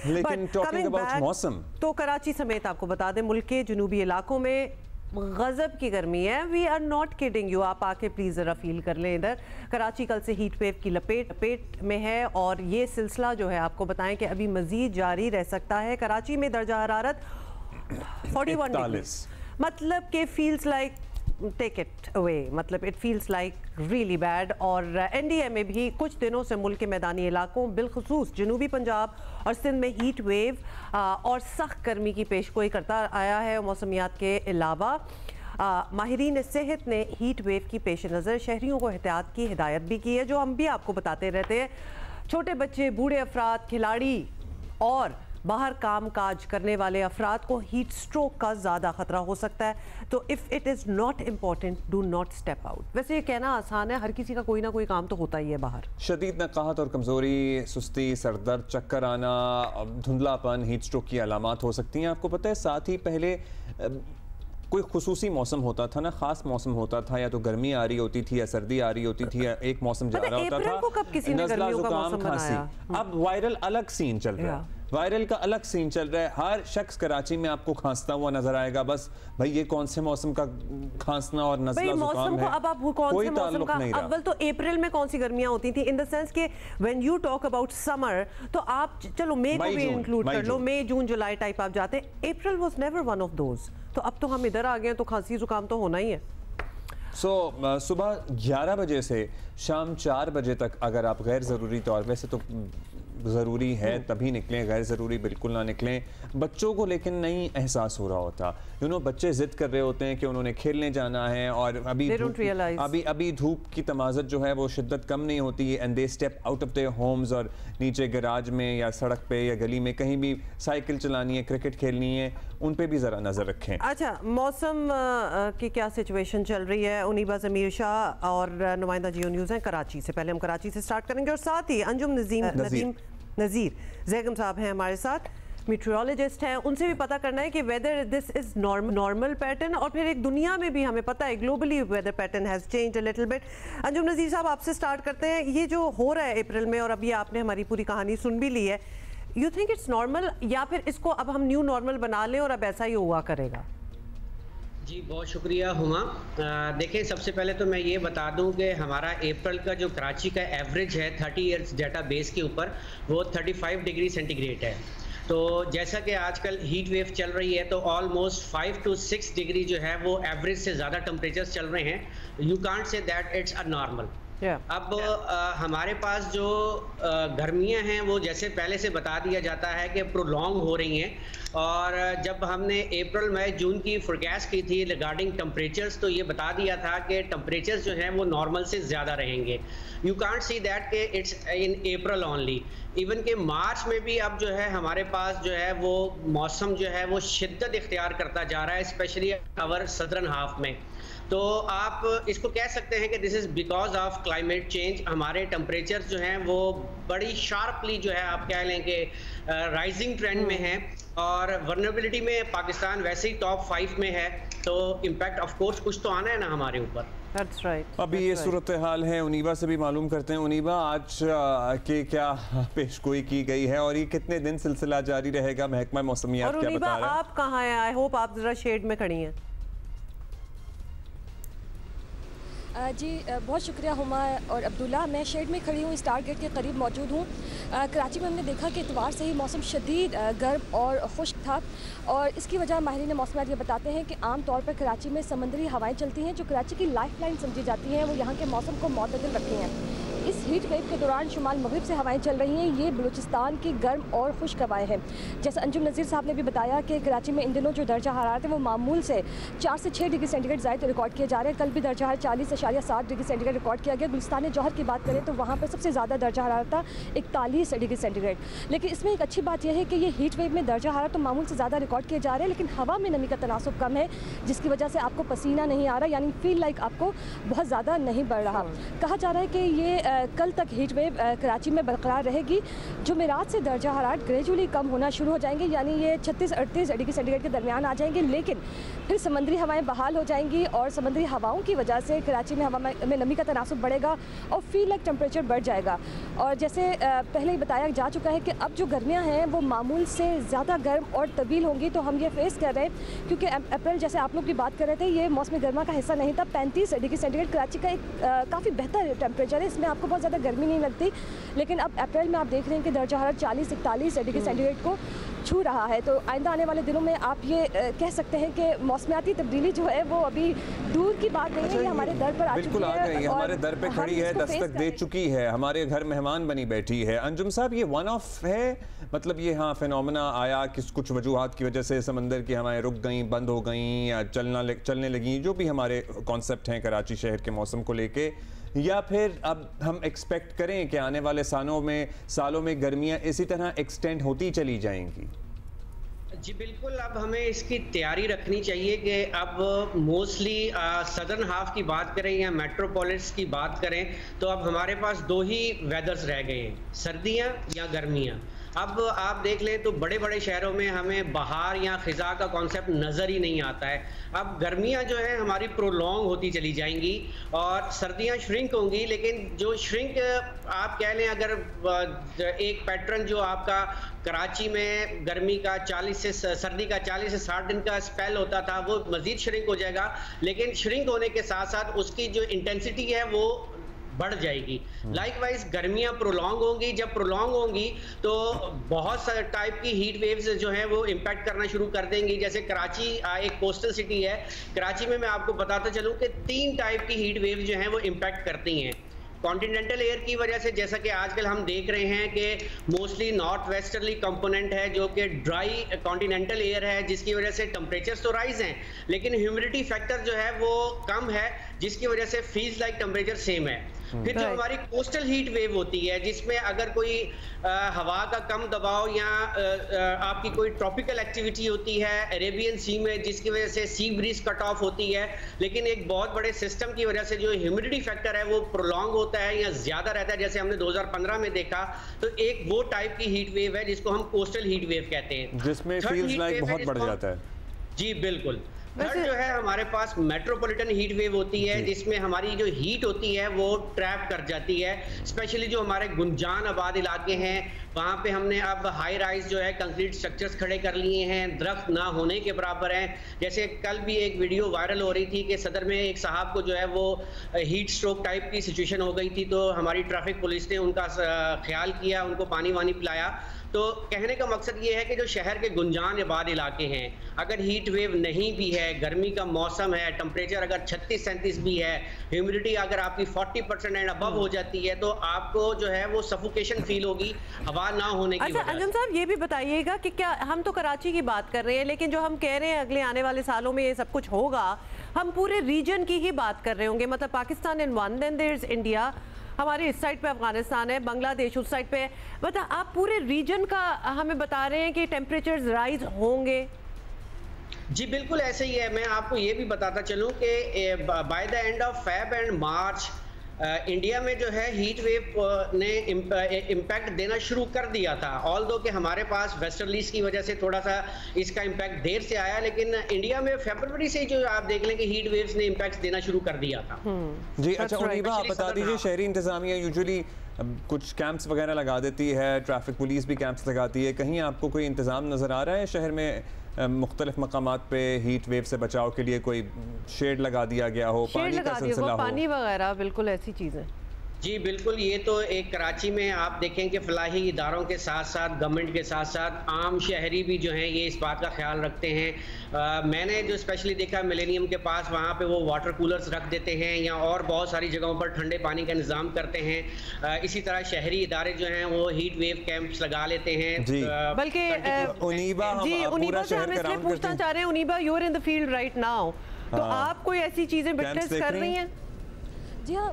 लेकिन talking about मौसम, तो कराची समेत आपको बता दें मुल्क के जुनूबी इलाकों में गजब की गर्मी है। We are not kidding you, आप आके प्लीज जरा फील कर लें। इधर कराची कल से हीट वेव की लपेट में है और ये सिलसिला जो है आपको बताएं कि अभी मजीद जारी रह सकता है। कराची में दर्जा हरारत 41 डिग्री, मतलब कि feels like take it away, मतलब it feels like really bad. और एनडीए में भी कुछ दिनों से मुल्क के मैदानी इलाकों बिलखुसूस जनूबी पंजाब और सिंध में हीट वेव और सख्त गर्मी की पेशगोई करता आया है। मौसमियात के अलावा माहिरीन सेहत ने हीट वेव की पेश नज़र शहरियों को एहतियात की हिदायत भी की है, जो हम भी आपको बताते रहते हैं। छोटे बच्चे, बूढ़े अफराद, खिलाड़ी और बाहर काम काज करने वाले अफराद को हीट स्ट्रोक का ज़्यादा ख़तरा हो सकता है। तो if it is not important do not step out. वैसे ये कहना आसान है, हर किसी का कोई ना कोई काम तो होता ही है बाहर। शदीद नकाहत और कमज़ोरी, सुस्ती, सरदर्द, चक्कर आना, धुंधलापन हीट स्ट्रोक की अलामात हो सकती हैं। आपको पता है साथ ही पहले कोई खुसूसी मौसम होता था ना, ख़ास मौसम होता था, या तो गर्मी आ रही होती थी या सर्दी आ रही होती थी या एक मौसम जा रहा होता था, नज़ला, जुकाम, खांसी। अब वायरल अलग सीन चल रहा है, वायरल का अलग सीन चल रहा है। हर शख्स कराची में आपको खांसता हुआ नजर आएगा। बस भाई ये कौन से मौसम का खांसना और नज़ला जुकाम है, अब आप कौन से मौसम का, अव्वल तो अप्रैल में कौन सी गर्मियां होती थी, इन द सेंस के when you talk about summer तो आप चलो मई को भी इंक्लूड कर लो, मई जून जुलाई टाइप आप जाते हैं। April was never one of those. तो अब तो हम इधर आ गए तो खांसी जुकाम तो होना ही है। सुबह 11 बजे से शाम 4 बजे तक अगर आप गैर ज़रूरी तौर, वैसे तो ज़रूरी है तभी निकलें, गैर ज़रूरी बिल्कुल ना निकलें। बच्चों को लेकिन नहीं एहसास हो रहा होता, बच्चे ज़िद कर रहे होते हैं कि उन्होंने खेलने जाना है और अभी धूप की तमाज़त जो है वो शिद्दत कम नहीं होती, and they step out of their homes और नीचे गराज में या सड़क पे या गली में कहीं भी साइकिल चलानी है, क्रिकेट खेलनी है, उन पे भी ज़रा नज़र रखें। अच्छा, मौसम की क्या सिचुएशन चल रही है? उनीबा ज़मीर शाह और नुमाइंदा जियो न्यूज़ हैं कराची से। पहले हम कराची से स्टार्ट करेंगे और साथ ही अंजुम नज़ीर जैगम साहब हैं हमारे साथ, मीट्रोलॉजिस्ट हैं। उनसे भी पता करना है कि whether this is normal pattern, और फिर एक दुनिया में भी हमें पता है globally weather pattern has changed a little bit. Anjum Nazir साहब, आपसे स्टार्ट करते हैं। ये जो हो रहा है अप्रैल में, और अभी आपने हमारी पूरी कहानी सुन भी ली है, यू थिंक इट्स नॉर्मल या फिर इसको अब हम न्यू नॉर्मल बना लें और अब ऐसा ही हुआ करेगा? जी बहुत शुक्रिया हुमा। देखिए, सबसे पहले तो मैं ये बता दूं कि हमारा अप्रैल का जो कराची का एवरेज है 30 ईयर्स डेटा बेस के ऊपर, वो 35 डिग्री सेंटीग्रेड है। तो जैसा कि आजकल हीट वेव चल रही है तो ऑलमोस्ट 5 to 6 डिग्री जो है वो एवरेज से ज़्यादा टेम्परेचर्स चल रहे हैं। You can't say that it's a normal. अब हमारे पास जो गर्मियां हैं वो जैसे पहले से बता दिया जाता है कि प्रोलॉन्ग हो रही हैं, और जब हमने अप्रैल मई जून की फोरकास्ट की थी रिगार्डिंग टेम्परेचर्स तो ये बता दिया था कि टेम्परेचर्स जो हैं वो नॉर्मल से ज़्यादा रहेंगे। यू कांट सी दैट कि it's in April only, even के मार्च में भी अब जो है हमारे पास जो है वो मौसम जो है वो शिद्दत इख्तियार करता जा रहा है, स्पेशली अवर सदर्न हाफ में। तो आप इसको कह सकते हैं कि this is because of climate change. हमारे टेम्परेचर जो हैं वो बड़ी शार्पली जो है आप कह लें कि राइजिंग ट्रेंड में है, और वल्नरेबिलिटी में पाकिस्तान वैसे ही टॉप 5 में है। तो इम्पैक्ट ऑफ कोर्स कुछ तो आना है ना हमारे ऊपर। That's right. अभी ये सूरत हाल है। उनीबा से भी मालूम करते हैं। उनीबा, आज के क्या पेशगोई की गई है और ये कितने दिन सिलसिला जारी रहेगा? महकमा मौसमियात क्या बता रहा है? आप कहाँ हैं? आई होप आप जरा शेड में खड़ी हैं। जी बहुत शुक्रिया हुमा और अब्दुल्ला। मैं शेड में खड़ी हूँ, स्टार गेट के करीब मौजूद हूँ। कराची में हमने देखा कि इतवार से ही मौसम शदीद गर्म और खुश्क था, और इसकी वजह माहिरीन मौसमियात ये बताते हैं कि आम तौर पर कराची में समंदरी हवाएं चलती हैं जो कराची की लाइफ लाइन समझी जाती हैं, वो यहाँ के मौसम को मुतदिल रखती हैं। इस हीट वेव के दौरान शुमाल मगरिब से हवाएं चल रही हैं। ये बलूचिस्तान की गर्म और खुश्क हवाएं हैं। जैसे अंजुम नज़ीर साहब ने भी बताया कि कराची में इन दिनों जो दर्जा हरारत है वो मामूल से 4 से 6 डिग्री सेंटीग्रेड ज़ायद रिकॉर्ड किए जा रहे हैं। कल भी दर्जा हरारत 40.7 डिग्री सेंटीग्रेड रिकॉर्ड किया गया। गुलिस्तान जौहर की बात करें तो वहाँ पर सबसे ज़्यादा दर्जा हरारत था 41 डिग्री सेंटीग्रेड। लेकिन इसमें एक अच्छी बात यह है कि ये हीट वेव में दर्जा हरारत तो मामूल से ज़्यादा रिकॉर्ड किए जा रहे हैं, लेकिन हवा में नमी का तनासुब कम है, जिसकी वजह से आपको पसीना नहीं आ रहा, यानी फील लाइक आपको बहुत ज़्यादा नहीं बढ़ रहा। कहा जा रहा है कि ये कल तक हीट वेव कराची में बरकरार रहेगी। जुमेरात से दर्जा हरारत ग्रेजुअली कम होना शुरू हो जाएंगे, यानी ये 36-38 डिग्री सेंटीग्रेड के दरमियान आ जाएंगे, लेकिन फिर समुद्री हवाएं बहाल हो जाएंगी और समुद्री हवाओं की वजह से कराची में हवा में नमी का तनासुब बढ़ेगा और फील लाइक टेम्परेचर बढ़ जाएगा। और जैसे पहले ही बताया जा चुका है कि अब जो गर्मियाँ हैं वो मामूल से ज़्यादा गर्म और तवील होंगी, तो हम ये फेस कर रहे हैं क्योंकि अप्रैल जैसे आप लोग भी बात कर रहे थे ये मौसम गर्मा का हिस्सा नहीं था। 35 डिग्री सेंटीग्रेड कराची का एक काफ़ी बेहतर टेम्परेचर है, इसमें आपको बहुत ज़्यादा गर्मी नहीं लगती, लेकिन अब अप्रैल में आप देख रहे हैं कि दर्जा हरारत 40-41 डिग्री सेंटीग्रेड को छू रहा है। तो आइंदा आने वाले दिनों में आप ये कह सकते हैं कि मौसमियाती तब्दीली जो है वो अभी दूर की बात नहीं है, ये हमारे दर पर आ चुकी है, बिल्कुल आ गई है, हमारे दर पे खड़ी है, दस्तक दे चुकी है, हमारे घर मेहमान बनी बैठी है। अंजुम साहब, ये वन ऑफ है, मतलब ये हाँ फिनोमेना आया कि कुछ वजूहात की वजह से समंदर की हवाएं रुक गई, बंद हो गई या चलने लगी, जो भी हमारे कॉन्सेप्ट हैं कराची शहर के मौसम को लेके, या फिर अब हम एक्सपेक्ट करें कि आने वाले सालों में गर्मियां इसी तरह एक्सटेंड होती चली जाएंगी? जी बिल्कुल, अब हमें इसकी तैयारी रखनी चाहिए कि अब मोस्टली सदर्न हाफ की बात करें या मेट्रोपोलिस की बात करें तो अब हमारे पास दो ही वेदर्स रह गए हैं, सर्दियां या गर्मियां। अब आप देख लें तो बड़े बड़े शहरों में हमें बहार या ख़िज़ा का कॉन्सेप्ट नज़र ही नहीं आता है। अब गर्मियां जो है हमारी प्रोलॉन्ग होती चली जाएंगी और सर्दियां श्रिंक होंगी, लेकिन जो श्रिंक आप कह लें अगर एक पैटर्न जो आपका कराची में गर्मी का 40 से सर्दी का 40 से 60 दिन का स्पेल होता था वो मज़ीद श्रिंक हो जाएगा, लेकिन श्रिंक होने के साथ साथ उसकी जो इंटेंसिटी है वो बढ़ जाएगी। लाइकवाइज गर्मियां प्रोलॉन्ग होंगी, जब प्रोलॉन्ग होंगी तो बहुत सारे टाइप की हीट वेव्स जो हैं वो इम्पैक्ट करना शुरू कर देंगी। जैसे कराची एक कोस्टल सिटी है, कराची में मैं आपको बताता चलूं कि 3 टाइप की हीट वेव्स जो हैं वो इम्पैक्ट करती हैं। कॉन्टिनेंटल एयर की वजह से, जैसा कि आजकल हम देख रहे हैं कि मोस्टली नॉर्थ वेस्टर्ली कंपोनेंट है जो कि ड्राई कॉन्टिनेंटल एयर है, जिसकी वजह से टेम्परेचर्स तो राइज हैं लेकिन ह्यूमिडिटी फैक्टर जो है वो कम है, जिसकी वजह से फील्स लाइक टेम्परेचर सेम है। फिर जो हमारी कोस्टल हीट वेव होती है जिसमें अगर कोई हवा का कम दबाव या आपकी कोई ट्रॉपिकल एक्टिविटी होती है अरेबियन सी में, जिसकी वजह से सी ब्रीज कट ऑफ होती है, लेकिन एक बहुत बड़े सिस्टम की वजह से जो ह्यूमिडिटी फैक्टर है वो प्रोलॉन्ग होता है या ज्यादा रहता है, जैसे हमने 2015 में देखा। तो एक वो टाइप की हीट वेव है जिसको हम कोस्टल हीट वेव कहते हैं, जिसमें फील्स लाइक बहुत बढ़ जाता है। जी बिल्कुल। थर्ड जो है हमारे पास मेट्रोपॉलिटन हीट वेव होती है जिसमें हमारी जो हीट होती है वो ट्रैप कर जाती है। स्पेशली जो हमारे गुंजान आबाद इलाके हैं वहाँ पे हमने अब हाई राइज जो है कंक्रीट स्ट्रक्चर्स खड़े कर लिए हैं, दरख्त ना होने के बराबर हैं। जैसे कल भी एक वीडियो वायरल हो रही थी कि सदर में एक साहब को जो है वो हीट स्ट्रोक टाइप की सिचुएशन हो गई थी, तो हमारी ट्रैफिक पुलिस ने उनका ख्याल किया, उनको पानी वानी पिलाया। तो कहने का मकसद ये है कि जो शहर के गुंजान आबाद इलाके हैं, अगर हीट वेव नहीं भी है, गर्मी का मौसम है, टेम्परेचर अगर 36-37 भी है, ह्यूमिडिटी अगर आपकी 40% एंड अबव हो जाती है, तो आपको जो है वो सफोकेशन फील होगी हवा ना होने की वजह से। अच्छा अंजुम साहब, ये भी बताइएगा कि क्या हम तो कराची की बात कर रहे हैं, लेकिन जो हम कह रहे हैं अगले आने वाले सालों में ये सब कुछ होगा, हम पूरे रीजन की ही बात कर रहे होंगे, मतलब Pakistan in one, then there is India, हमारे इस साइड पे अफगानिस्तान है, बांग्लादेश उस साइड पे है, मतलब आप पूरे रीजन का हमें बता रहे हैं कि टेम्परेचर्स राइज होंगे। जी बिल्कुल ऐसे ही है। मैं आपको ये भी बताता चलूं कि by the end of Feb and March India में जो है हीट वेव ने इम्पैक्ट देना शुरू कर दिया था, ऑल्दो कि हमारे पास वेस्टर्लीज की वजह से थोड़ा सा इसका इम्पैक्ट देर से आया, लेकिन इंडिया में फरवरी से जो आप देख लें कि हीट वेव्स ने इम्पैक्ट देना शुरू कर दिया था। जी अच्छा उनीबा, आप बता दीजिए, शहरी इंतजामिया यूजुअली कुछ कैंप्स वगैरह लगा देती है, ट्रैफिक पुलिस भी कैंप्स लगाती है, कहीं आपको कोई इंतजाम नज़र आ रहा है शहर में मुख्तलिफ मकामात पे हीट वेव से बचाव के लिए? कोई शेड लगा दिया गया हो, पानी का सिलसिला हो, पानी वगैरह, बिल्कुल ऐसी चीज़ें? जी बिल्कुल, ये तो एक कराची में आप देखें कि फलाही इदारों के साथ साथ गवर्नमेंट के साथ साथ आम शहरी भी जो हैं ये इस बात का ख्याल रखते हैं। मैंने जो स्पेशली देखा मिलेनियम के पास, वहाँ पे वो वाटर कूलर्स रख देते हैं या और बहुत सारी जगहों पर ठंडे पानी का इंतजाम करते हैं। इसी तरह शहरी इदारे जो हैं वो हीट वेव कैंप्स लगा लेते हैं। बल्कि उनीबा से हम इसलिए पूछना चाह रहे हैं, Uneeba you are in the field right now, तो आप कोई ऐसी चीज़ें विटनेस कर रही हैं? जी हाँ,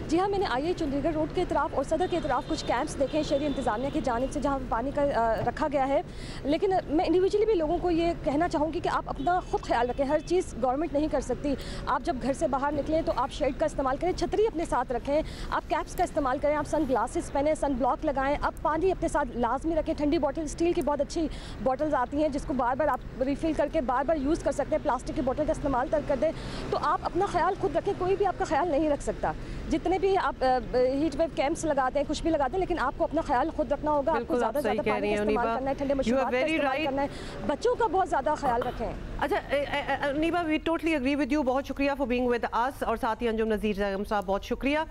जी हाँ, मैंने आई चंडीगढ़ रोड के तरफ और सदर के तरफ कुछ कैंप्स देखे हैं शहरी इंतजामिया की जानिब से, जहाँ पानी का रखा गया है। लेकिन मैं इंडिविजुअली भी लोगों को ये कहना चाहूँगी कि आप अपना खुद ख्याल रखें। हर चीज़ गवर्नमेंट नहीं कर सकती। आप जब घर से बाहर निकलें तो आप शेड का इस्तेमाल करें, छतरी अपने साथ रखें, आप कैप्स का इस्तेमाल करें, आप सन ग्लासेस पहने, सन ब्लॉक लगाएं, आप पानी अपने साथ लाजमी रखें। ठंडी बॉटल, स्टील की बहुत अच्छी बॉटल्स आती हैं जिसको बार बार आप रिफ़िल करके बार बार यूज़ कर सकते हैं। प्लास्टिक की बोतल का इस्तेमाल कर दें। तो आप अपना ख्याल खुद रखें, कोई भी आपका ख्याल नहीं रख सकता। जितने भी आप हीट वेव कैंप्स लगाते हैं, कुछ भी लगाते हैं, लेकिन आपको अपना ख्याल खुद रखना होगा। आपको ज़्यादा से ज़्यादा पानी का इस्तेमाल करना है, ठंडे मशरूबात का इस्तेमाल करना है, बच्चों का बहुत ज़्यादा ख्याल रखें। अच्छा Neeba, we totally agree with you. बहुत शुक्रिया फॉर बीइंग विद अस। और साथ ही अंजुम नज़ीर साहब, बहुत शुक्रिया।